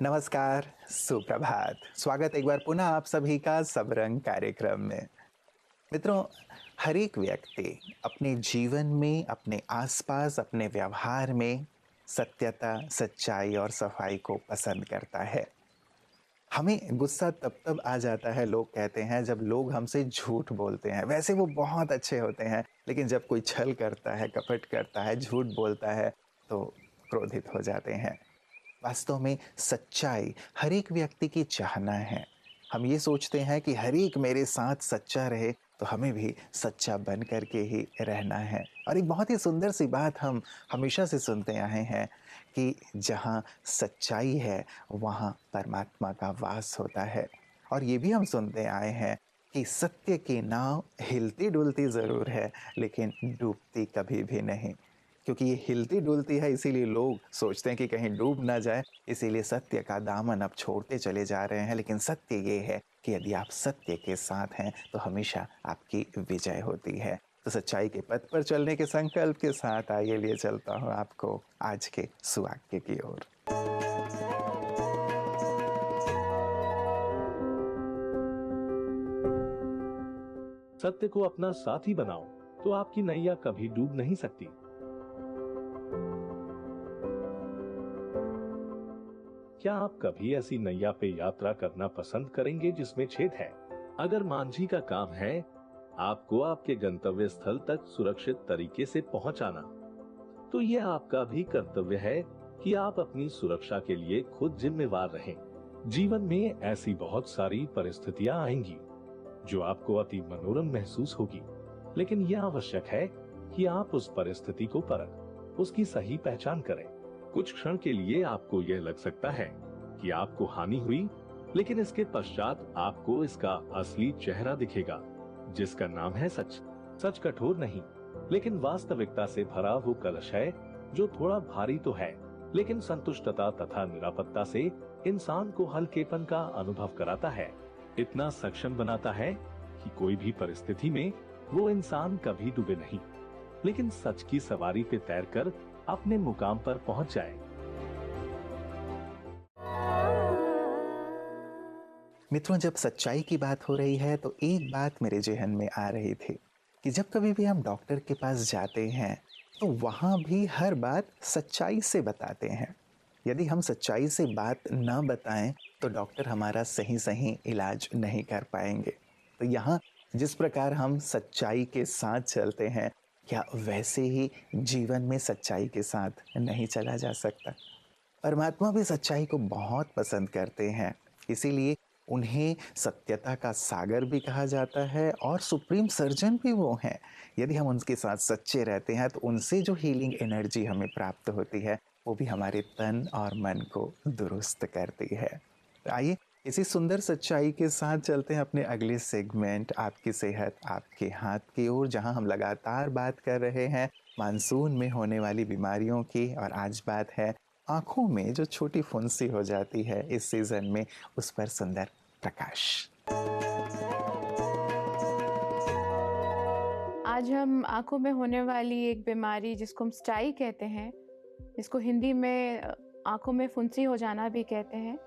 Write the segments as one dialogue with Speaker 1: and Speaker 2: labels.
Speaker 1: नमस्कार, सुप्रभात। स्वागत एक बार पुनः आप सभी का सब रंग कार्यक्रम में। मित्रों, हर एक व्यक्ति अपने जीवन में, अपने आसपास, अपने व्यवहार में सत्यता, सच्चाई और सफाई को पसंद करता है। हमें गुस्सा तब आ जाता है, लोग कहते हैं, जब लोग हमसे झूठ बोलते हैं। वैसे वो बहुत अच्छे होते हैं, लेकिन जब कोई छल करता है, कपट करता है, झूठ बोलता है, तो क्रोधित हो जाते हैं। वास्तव में सच्चाई हर एक व्यक्ति की चाहना है। हम ये सोचते हैं कि हर एक मेरे साथ सच्चा रहे, तो हमें भी सच्चा बन कर के ही रहना है। और एक बहुत ही सुंदर सी बात हम हमेशा से सुनते आए हैं कि जहाँ सच्चाई है वहाँ परमात्मा का वास होता है। और ये भी हम सुनते आए हैं कि सत्य की नाव हिलती डुलती ज़रूर है, लेकिन डूबती कभी भी नहीं। क्योंकि ये हिलती डुलती है, इसीलिए लोग सोचते हैं कि कहीं डूब ना जाए, इसीलिए सत्य का दामन अब छोड़ते चले जा रहे हैं। लेकिन सत्य ये है कि यदि आप सत्य के साथ हैं तो हमेशा आपकी विजय होती है। तो सच्चाई के पथ पर चलने के संकल्प के साथ आइए लिए चलता हूँ आपको आज के सुवाक्य की ओर।
Speaker 2: सत्य को अपना साथी बनाओ तो आपकी नैया कभी डूब नहीं सकती। क्या आप कभी ऐसी नैया पे यात्रा करना पसंद करेंगे जिसमें छेद है? अगर मांझी का काम है आपको आपके गंतव्य स्थल तक सुरक्षित तरीके से पहुंचाना, तो यह आपका भी कर्तव्य है कि आप अपनी सुरक्षा के लिए खुद जिम्मेवार रहें। जीवन में ऐसी बहुत सारी परिस्थितियां आएंगी जो आपको अति मनोरम महसूस होगी, लेकिन यह आवश्यक है कि आप उस परिस्थिति को परख, उसकी सही पहचान करें। कुछ क्षण के लिए आपको यह लग सकता है कि आपको हानि हुई, लेकिन इसके पश्चात आपको इसका असली चेहरा दिखेगा, जिसका नाम है सच। सच कठोर नहीं, लेकिन वास्तविकता से भरा वो कलश है जो थोड़ा भारी तो है, लेकिन संतुष्टता तथा निरापत्ता से इंसान को हल्केपन का अनुभव कराता है। इतना सक्षम बनाता है कि कोई भी परिस्थिति में वो इंसान कभी डूबे नहीं, लेकिन सच की सवारी पे तैरकर अपने मुकाम पर पहुंच जाए।
Speaker 1: मित्रों, जब सच्चाई की बात हो रही है तो एक बात मेरे जेहन में आ रही थी कि जब कभी भी हम डॉक्टर के पास जाते हैं तो वहाँ भी हर बात सच्चाई से बताते हैं। यदि हम सच्चाई से बात ना बताएं तो डॉक्टर हमारा सही सही इलाज नहीं कर पाएंगे। तो यहाँ जिस प्रकार हम सच्चाई के साथ चलते हैं, क्या वैसे ही जीवन में सच्चाई के साथ नहीं चला जा सकता? परमात्मा भी सच्चाई को बहुत पसंद करते हैं, इसीलिए उन्हें सत्यता का सागर भी कहा जाता है और सुप्रीम सर्जन भी वो हैं। यदि हम उनके साथ सच्चे रहते हैं तो उनसे जो हीलिंग एनर्जी हमें प्राप्त होती है वो भी हमारे तन और मन को दुरुस्त करती है। तो आइए इसी सुंदर सच्चाई के साथ चलते हैं अपने अगले सेगमेंट आपकी सेहत आपके हाथ की ओर, जहां हम लगातार बात कर रहे हैं मानसून में होने वाली बीमारियों की। और आज बात है आंखों में जो छोटी फुंसी हो जाती है इस सीजन में, उस पर सुंदर प्रकाश।
Speaker 3: आज हम आंखों में होने वाली एक बीमारी जिसको हम स्टाई कहते हैं, इसको हिंदी में आंखों में फुंसी हो जाना भी कहते हैं,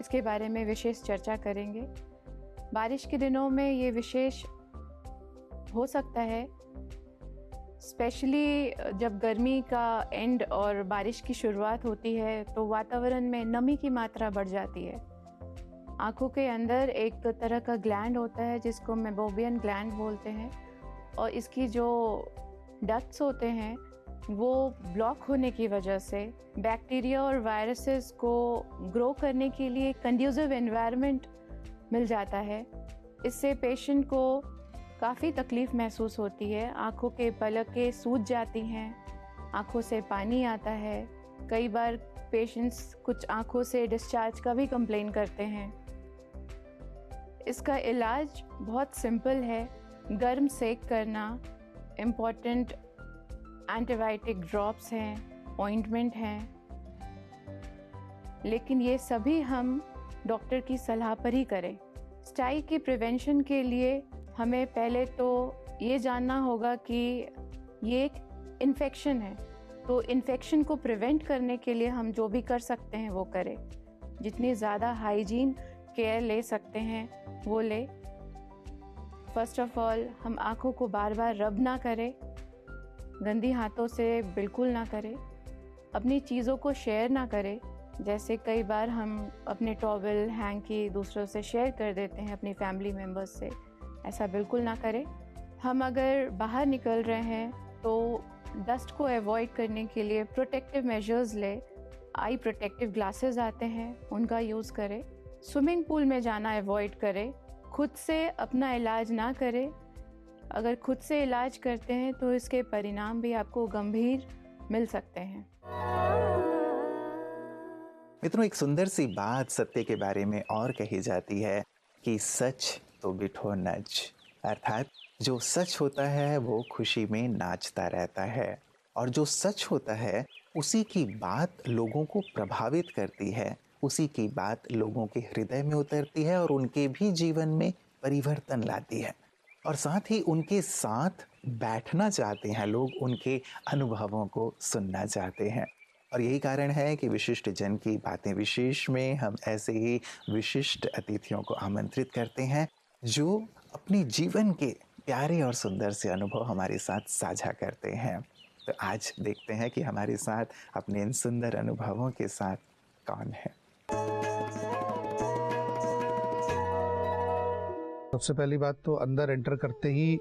Speaker 3: इसके बारे में विशेष चर्चा करेंगे। बारिश के दिनों में ये विशेष हो सकता है, स्पेशली जब गर्मी का एंड और बारिश की शुरुआत होती है तो वातावरण में नमी की मात्रा बढ़ जाती है। आंखों के अंदर एक तरह का ग्लैंड होता है जिसको मेबोबियन ग्लैंड बोलते हैं, और इसकी जो डक्ट्स होते हैं वो ब्लॉक होने की वजह से बैक्टीरिया और वायरसेस को ग्रो करने के लिए कंड्यूसिव एनवायरनमेंट मिल जाता है। इससे पेशेंट को काफ़ी तकलीफ़ महसूस होती है। आंखों के पलकें सूज जाती हैं, आंखों से पानी आता है। कई बार पेशेंट्स कुछ आंखों से डिस्चार्ज का भी कंप्लेन करते हैं। इसका इलाज बहुत सिंपल है, गर्म सेक करना, इम्पॉर्टेंट एंटीबायोटिक ड्रॉप्स हैं, ऑइंटमेंट हैं, लेकिन ये सभी हम डॉक्टर की सलाह पर ही करें। स्टाई की प्रिवेंशन के लिए हमें पहले तो ये जानना होगा कि ये एक इन्फेक्शन है, तो इन्फेक्शन को प्रिवेंट करने के लिए हम जो भी कर सकते हैं वो करें। जितनी ज़्यादा हाइजीन केयर ले सकते हैं वो ले। फर्स्ट ऑफ ऑल, हम आँखों को बार बार रब ना करें, गंदी हाथों से बिल्कुल ना करें, अपनी चीज़ों को शेयर ना करें। जैसे कई बार हम अपने टॉवल, हैंकी दूसरों से शेयर कर देते हैं, अपनी फैमिली मेम्बर्स से, ऐसा बिल्कुल ना करें। हम अगर बाहर निकल रहे हैं तो डस्ट को अवॉइड करने के लिए प्रोटेक्टिव मेजर्स ले। आई प्रोटेक्टिव ग्लासेस आते हैं, उनका यूज़ करें। स्विमिंग पूल में जाना अवॉइड करें। खुद से अपना इलाज ना करें। अगर खुद से इलाज करते हैं तो इसके परिणाम भी आपको गंभीर मिल सकते हैं।
Speaker 1: मित्रों, एक सुंदर सी बात सत्य के बारे में और कही जाती है कि सच तो बिठो नच, अर्थात जो सच होता है वो खुशी में नाचता रहता है, और जो सच होता है उसी की बात लोगों को प्रभावित करती है, उसी की बात लोगों के हृदय में उतरती है और उनके भी जीवन में परिवर्तन लाती है, और साथ ही उनके साथ बैठना चाहते हैं लोग, उनके अनुभवों को सुनना चाहते हैं। और यही कारण है कि विशिष्ट जन की बातें विशेष में हम ऐसे ही विशिष्ट अतिथियों को आमंत्रित करते हैं जो अपने जीवन के प्यारे और सुंदर से अनुभव हमारे साथ साझा करते हैं। तो आज देखते हैं कि हमारे साथ अपने इन सुंदर अनुभवों के साथ कौन है।
Speaker 4: सबसे पहली बात तो अंदर एंटर करते ही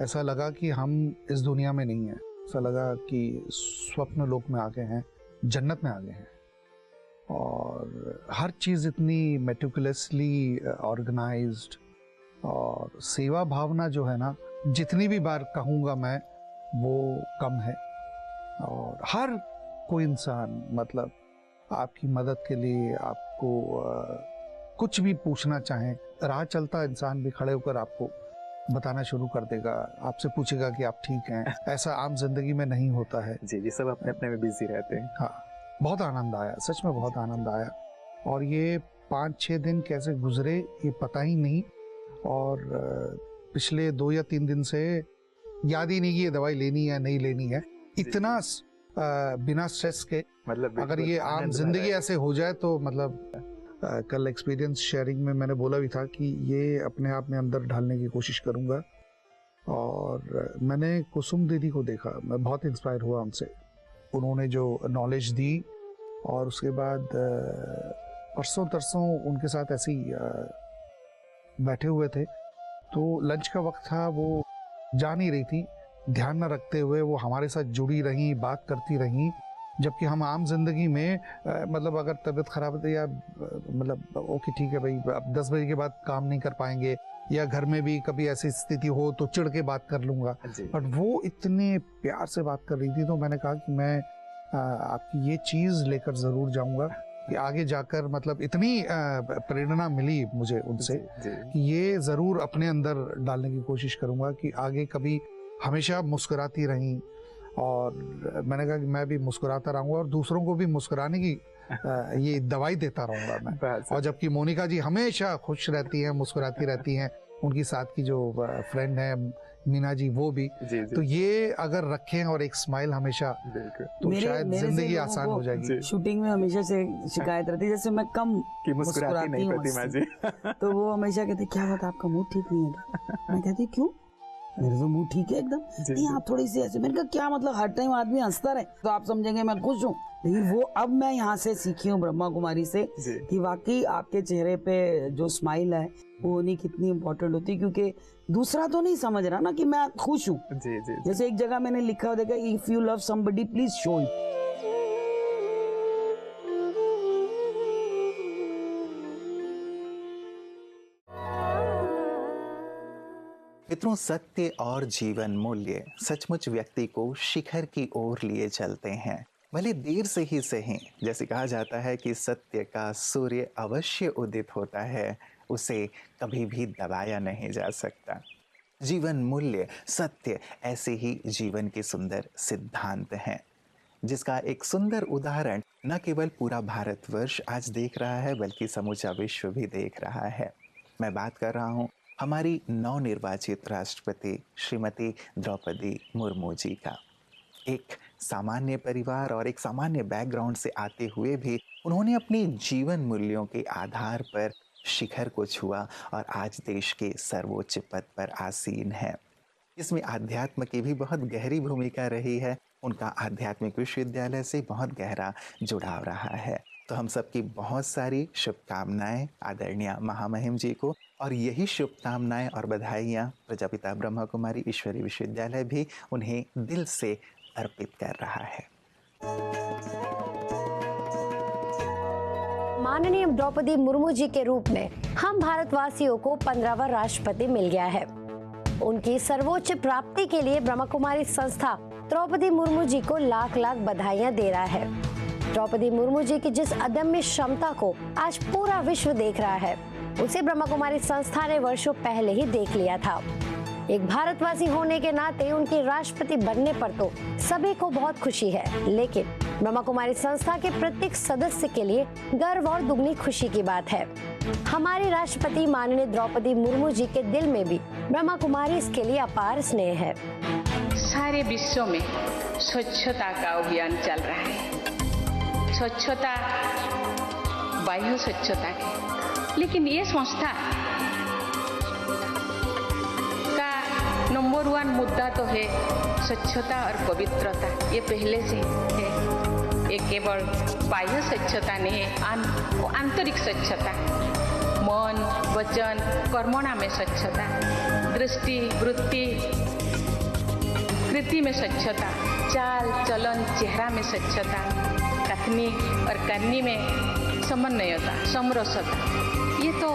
Speaker 4: ऐसा लगा कि हम इस दुनिया में नहीं हैं। ऐसा लगा कि स्वप्न लोक में आ गए हैं, जन्नत में आ गए हैं। और हर चीज़ इतनी मेटिकुलसली ऑर्गेनाइज्ड, और सेवा भावना जो है ना, जितनी भी बार कहूँगा मैं वो कम है। और हर कोई इंसान मतलब आपकी मदद के लिए आपको कुछ भी पूछना चाहे, राह चलता इंसान भी खड़े होकर आपको बताना शुरू कर देगा, आपसे पूछेगा कि आप ठीक हैं। ऐसा आम जिंदगी में नहीं होता है।
Speaker 1: जी, सब अपने अपने में बिजी रहते हैं।
Speaker 4: हाँ, बहुत आनंद आया, सच में बहुत आनंद आया। और ये 5-6 दिन कैसे गुजरे ये पता ही नहीं। और पिछले 2 या 3 दिन से याद ही नहीं कि ये दवाई लेनी है नहीं लेनी है। इतना बिना स्ट्रेस के,
Speaker 1: मतलब
Speaker 4: अगर ये आम जिंदगी ऐसे हो जाए तो मतलब कल एक्सपीरियंस शेयरिंग में मैंने बोला भी था कि ये अपने आप में अंदर ढालने की कोशिश करूँगा। और मैंने कुसुम दीदी को देखा, मैं बहुत इंस्पायर हुआ उनसे। उन्होंने जो नॉलेज दी, और उसके बाद परसों तरसों उनके साथ ऐसे ही बैठे हुए थे, तो लंच का वक्त था, वो जा नहीं रही थी, ध्यान न रखते हुए वो हमारे साथ जुड़ी रहीं, बात करती रहीं। जबकि हम आम जिंदगी में मतलब अगर तबीयत खराब है या मतलब ओके ठीक है भाई, अब 10 बजे के बाद काम नहीं कर पाएंगे, या घर में भी कभी ऐसी स्थिति हो तो चिढ़ के बात कर लूँगा। बट वो इतने प्यार से बात कर रही थी, तो मैंने कहा कि मैं आपकी ये चीज़ लेकर ज़रूर जाऊँगा कि आगे जाकर मतलब इतनी प्रेरणा मिली मुझे उनसे कि ये ज़रूर अपने अंदर डालने की कोशिश करूँगा कि आगे कभी हमेशा मुस्कुराती रहीं। और मैंने कहा कि मैं भी मुस्कुराता रहूँगा और दूसरों को भी मुस्कुराने की ये दवाई देता रहूँगा मैं। और जबकि मोनिका जी हमेशा खुश रहती हैं, मुस्कुराती रहती हैं, उनकी साथ की जो फ्रेंड है मीना जी वो भी। तो ये अगर रखें और एक स्माइल हमेशा, तो शायद जिंदगी आसान हो जाएगी।
Speaker 5: शूटिंग में हमेशा से शिकायत रहती है जैसे मैं कम मुस्कुराती हूँ, तो वो हमेशा कहते क्या बात आपका मूड ठीक नहीं है। मैं कहती क्यों, मेरा तो मूड ठीक है एकदम। नहीं आप थोड़ी सी ऐसे। मैंने कहा क्या मतलब, हर टाइम आदमी हंसता रहे तो आप समझेंगे मैं खुश हूँ। लेकिन वो अब मैं यहाँ से सीखी हूँ ब्रह्मा कुमारी से कि वाकई आपके चेहरे पे जो स्माइल है वो होनी कितनी इम्पोर्टेंट होती है, क्योंकि दूसरा तो नहीं समझ रहा ना कि मैं खुश हूँ। जैसे एक जगह मैंने लिखा देखा, if you love somebody please show it.
Speaker 1: मित्रों, सत्य और जीवन मूल्य सचमुच व्यक्ति को शिखर की ओर लिए चलते हैं, भले देर से ही सही। जैसे कहा जाता है कि सत्य का सूर्य अवश्य उदित होता है, उसे कभी भी दबाया नहीं जा सकता। जीवन मूल्य, सत्य ऐसे ही जीवन के सुंदर सिद्धांत हैं, जिसका एक सुंदर उदाहरण न केवल पूरा भारतवर्ष आज देख रहा है बल्कि समूचा विश्व भी देख रहा है। मैं बात कर रहा हूँ हमारी नवनिर्वाचित राष्ट्रपति श्रीमती द्रौपदी मुर्मू जी का। एक सामान्य परिवार और एक सामान्य बैकग्राउंड से आते हुए भी उन्होंने अपनी जीवन मूल्यों के आधार पर शिखर को छुआ और आज देश के सर्वोच्च पद पर आसीन है। इसमें आध्यात्म की भी बहुत गहरी भूमिका रही है। उनका आध्यात्मिक विश्वविद्यालय से बहुत गहरा जुड़ाव रहा है। तो हम सबकी बहुत सारी शुभकामनाएं आदरणीय महामहिम जी को, और यही शुभकामनाएं और बधाइयाँ प्रजापिता ब्रह्मा कुमारी ईश्वरीय विश्वविद्यालय भी उन्हें दिल से अर्पित कर रहा है।
Speaker 6: माननीय द्रौपदी मुर्मू जी के रूप में हम भारतवासियों को 15वां राष्ट्रपति मिल गया है। उनकी सर्वोच्च प्राप्ति के लिए ब्रह्मा कुमारी संस्था द्रौपदी मुर्मू जी को लाख लाख बधाइयां दे रहा है। द्रौपदी मुर्मू जी की जिस अदम्य क्षमता को आज पूरा विश्व देख रहा है, उसे ब्रह्मा कुमारी संस्था ने वर्षों पहले ही देख लिया था। एक भारतवासी होने के नाते उनके राष्ट्रपति बनने पर तो सभी को बहुत खुशी है, लेकिन ब्रह्मा कुमारी संस्था के प्रत्येक सदस्य के लिए गर्व और दुगनी खुशी की बात है। हमारी राष्ट्रपति माननीय द्रौपदी मुर्मू जी के दिल में भी ब्रह्मा कुमारी इसके लिए अपार स्नेह है।
Speaker 7: सारे विश्व में स्वच्छता का अभियान चल रहा है। स्वच्छता, बाह्य स्वच्छता की, लेकिन ये संस्था का नंबर 1 मुद्दा तो है स्वच्छता और पवित्रता। ये पहले से है। ये केवल बाह्य स्वच्छता नहीं है, आंतरिक स्वच्छता, मन, वचन, कर्मणा में स्वच्छता, दृष्टि, वृत्ति, कृति में स्वच्छता, चाल चलन, चेहरा में स्वच्छता, कथनी और करनी में समन्वयता, समरसता। ये तो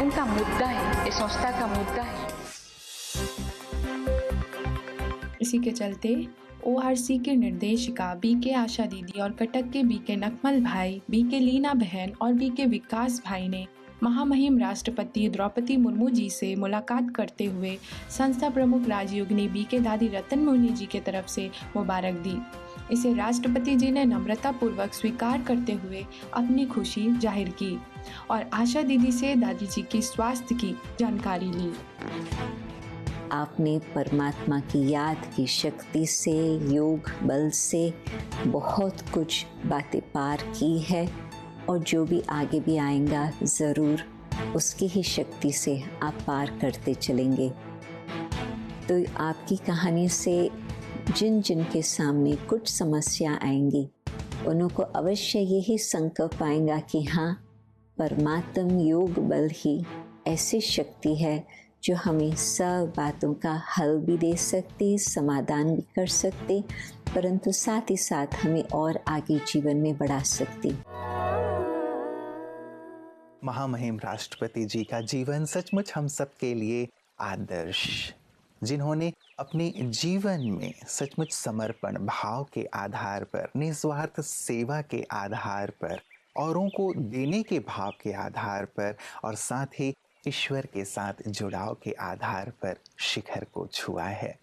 Speaker 7: उनका मुद्दा है, ये संस्था का मुद्दा है।
Speaker 8: इसी के चलते ORC के निर्देशिका BK आशा दीदी और कटक के BK नकमल भाई, BK लीना बहन और BK विकास भाई ने महामहिम राष्ट्रपति द्रौपदी मुर्मू जी से मुलाकात करते हुए संस्था प्रमुख राजयोगिनी BK दादी रतन मुनि जी के तरफ से मुबारक दी। इसे राष्ट्रपति जी ने नम्रता पूर्वक स्वीकार करते हुए अपनी खुशी जाहिर की और आशा दीदी से दादी जी की स्वास्थ्य की जानकारी ली।
Speaker 9: आपने परमात्मा की याद की शक्ति से, योग बल से बहुत कुछ बातें पार की है और जो भी आगे भी आएगा ज़रूर उसकी ही शक्ति से आप पार करते चलेंगे। तो आपकी कहानी से जिन जिन के सामने कुछ समस्या आएंगी उनको अवश्य यही संकल्प आएगा कि हाँ, परमात्म योग बल ही ऐसी शक्ति है जो हमें सब बातों का हल भी दे सकती, समाधान भी कर सकती, परंतु साथ ही साथ हमें और आगे जीवन में बढ़ा सकती।
Speaker 1: महामहिम राष्ट्रपति जी का जीवन सचमुच हम सब के लिए आदर्श, जिन्होंने अपने जीवन में सचमुच समर्पण भाव के आधार पर, निस्वार्थ सेवा के आधार पर, औरों को देने के भाव के आधार पर और साथ ही ईश्वर के साथ जुड़ाव के आधार पर शिखर को छुआ है।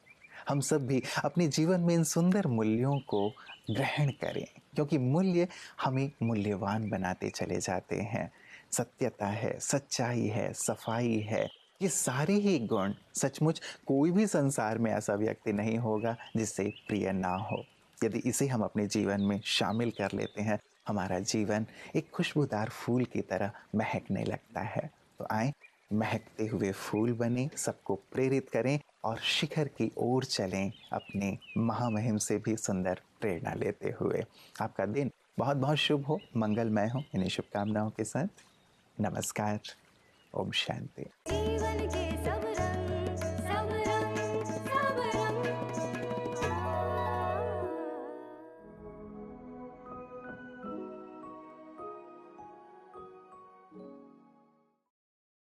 Speaker 1: हम सब भी अपने जीवन में इन सुंदर मूल्यों को ग्रहण करें, क्योंकि मूल्य हमें मूल्यवान बनाते चले जाते हैं। सत्यता है, सच्चाई है, सफाई है, ये सारे ही गुण सचमुच कोई भी संसार में ऐसा व्यक्ति नहीं होगा जिससे प्रिय ना हो। यदि इसे हम अपने जीवन में शामिल कर लेते हैं, हमारा जीवन एक खुशबूदार फूल की तरह महकने लगता है। तो आए महकते हुए फूल बने, सबको प्रेरित करें और शिखर की ओर चलें, अपने महामहिम से भी सुंदर प्रेरणा लेते हुए। आपका दिन बहुत बहुत शुभ हो, मंगलमय हो। इन्हीं शुभकामनाओं के साथ नमस्कार। ओम शांति।